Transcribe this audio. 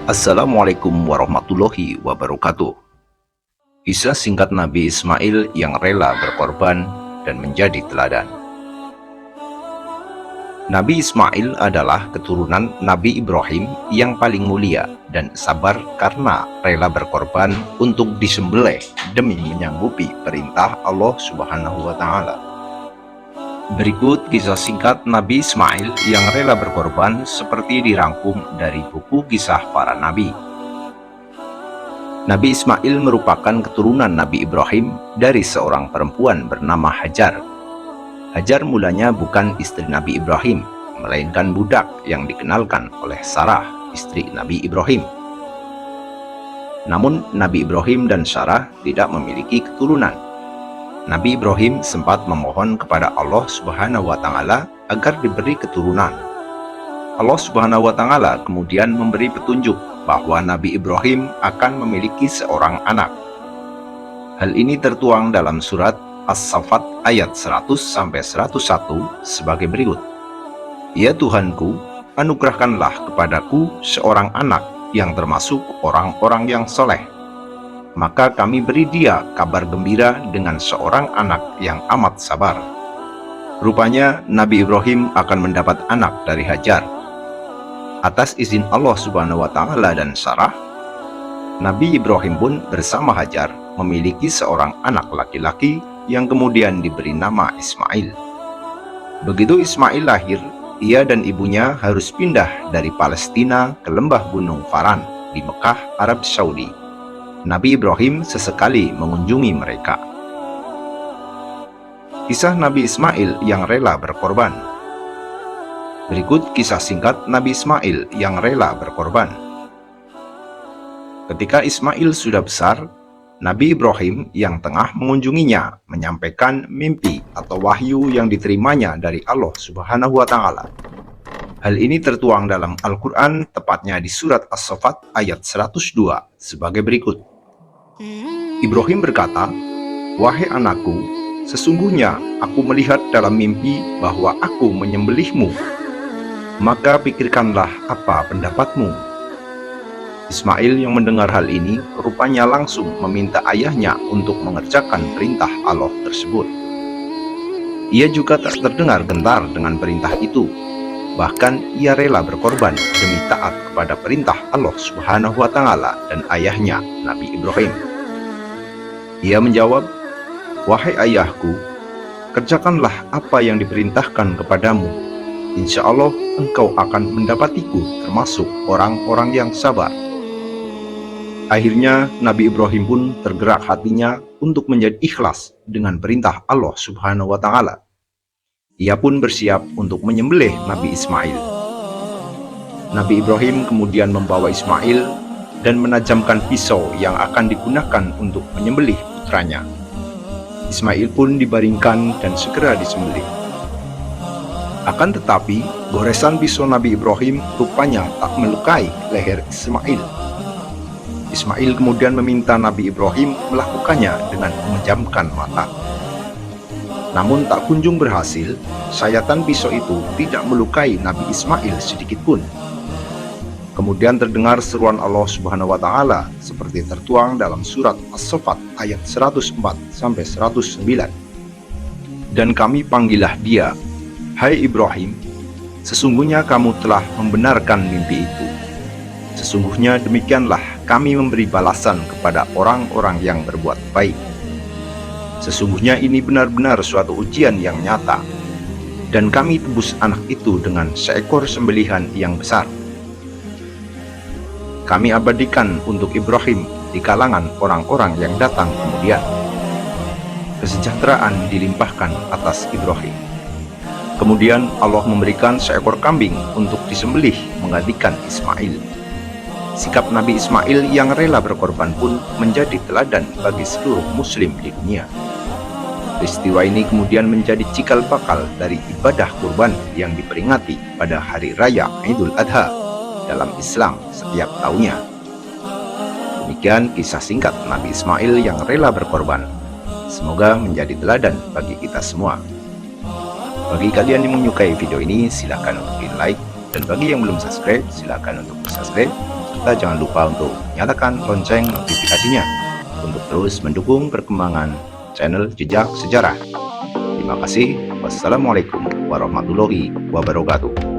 Assalamualaikum warahmatullahi wabarakatuh. Kisah singkat Nabi Ismail yang rela berkorban dan menjadi teladan. Nabi Ismail adalah keturunan Nabi Ibrahim yang paling mulia dan sabar karena rela berkorban untuk disembelih demi menyanggupi perintah Allah Subhanahu wa Ta'ala. Berikut kisah singkat Nabi Ismail yang rela berkorban seperti dirangkum dari buku Kisah Para Nabi. Nabi Ismail merupakan keturunan Nabi Ibrahim dari seorang perempuan bernama Hajar. Hajar mulanya bukan istri Nabi Ibrahim, melainkan budak yang dikenalkan oleh Sarah, istri Nabi Ibrahim. Namun Nabi Ibrahim dan Sarah tidak memiliki keturunan. Nabi Ibrahim sempat memohon kepada Allah Subhanahu wa Ta'ala agar diberi keturunan. Allah Subhanahu wa Ta'ala kemudian memberi petunjuk bahwa Nabi Ibrahim akan memiliki seorang anak. Hal ini tertuang dalam surat As-Saffat ayat 100-101 sebagai berikut. Ya Tuhanku, anugerahkanlah kepadaku seorang anak yang termasuk orang-orang yang soleh. Maka kami beri dia kabar gembira dengan seorang anak yang amat sabar. Rupanya Nabi Ibrahim akan mendapat anak dari Hajar. Atas izin Allah Subhanahu wa Ta'ala dan Sarah, Nabi Ibrahim pun bersama Hajar memiliki seorang anak laki-laki yang kemudian diberi nama Ismail. Begitu Ismail lahir, ia dan ibunya harus pindah dari Palestina ke lembah Gunung Faran di Mekah, Arab Saudi. Nabi Ibrahim sesekali mengunjungi mereka. Kisah Nabi Ismail yang rela berkorban. Berikut kisah singkat Nabi Ismail yang rela berkorban. Ketika Ismail sudah besar, Nabi Ibrahim yang tengah mengunjunginya menyampaikan mimpi atau wahyu yang diterimanya dari Allah Subhanahu wa Ta'ala. Hal ini tertuang dalam Al-Quran, tepatnya di surat As-Saffat ayat 102 sebagai berikut. Ibrahim berkata, "Wahai anakku, sesungguhnya aku melihat dalam mimpi bahwa aku menyembelihmu. Maka pikirkanlah apa pendapatmu." Ismail yang mendengar hal ini rupanya langsung meminta ayahnya untuk mengerjakan perintah Allah tersebut. Ia juga tak terdengar gentar dengan perintah itu. Bahkan ia rela berkorban demi taat kepada perintah Allah Subhanahu wa Ta'ala dan ayahnya Nabi Ibrahim. Ia menjawab, "Wahai ayahku, kerjakanlah apa yang diperintahkan kepadamu. Insya Allah engkau akan mendapatiku termasuk orang-orang yang sabar." Akhirnya Nabi Ibrahim pun tergerak hatinya untuk menjadi ikhlas dengan perintah Allah Subhanahu wa Ta'ala. Ia pun bersiap untuk menyembelih Nabi Ismail. Nabi Ibrahim kemudian membawa Ismail dan menajamkan pisau yang akan digunakan untuk menyembelih putranya. Ismail pun dibaringkan dan segera disembelih. Akan tetapi, goresan pisau Nabi Ibrahim rupanya tak melukai leher Ismail. Ismail kemudian meminta Nabi Ibrahim melakukannya dengan memejamkan mata. Namun tak kunjung berhasil, sayatan pisau itu tidak melukai Nabi Ismail sedikitpun. Kemudian terdengar seruan Allah Subhanahu wa Ta'ala seperti tertuang dalam surat As-Saffat ayat 104-109. Dan kami panggillah dia, "Hai Ibrahim, sesungguhnya kamu telah membenarkan mimpi itu. Sesungguhnya demikianlah kami memberi balasan kepada orang-orang yang berbuat baik. Sesungguhnya ini benar-benar suatu ujian yang nyata, dan kami tebus anak itu dengan seekor sembelihan yang besar. Kami abadikan untuk Ibrahim di kalangan orang-orang yang datang kemudian. Kesejahteraan dilimpahkan atas Ibrahim." Kemudian Allah memberikan seekor kambing untuk disembelih menggantikan Ismail. Sikap Nabi Ismail yang rela berkorban pun menjadi teladan bagi seluruh muslim di dunia. Peristiwa ini kemudian menjadi cikal bakal dari ibadah kurban yang diperingati pada hari raya Idul Adha dalam Islam setiap tahunnya. Demikian kisah singkat Nabi Ismail yang rela berkorban. Semoga menjadi teladan bagi kita semua. Bagi kalian yang menyukai video ini, silakan untuk like, dan bagi yang belum subscribe, silakan untuk subscribe. serta jangan lupa untuk nyalakan lonceng notifikasinya untuk terus mendukung perkembangan channel Jejak Sejarah. Terima kasih. Wassalamualaikum warahmatullahi wabarakatuh.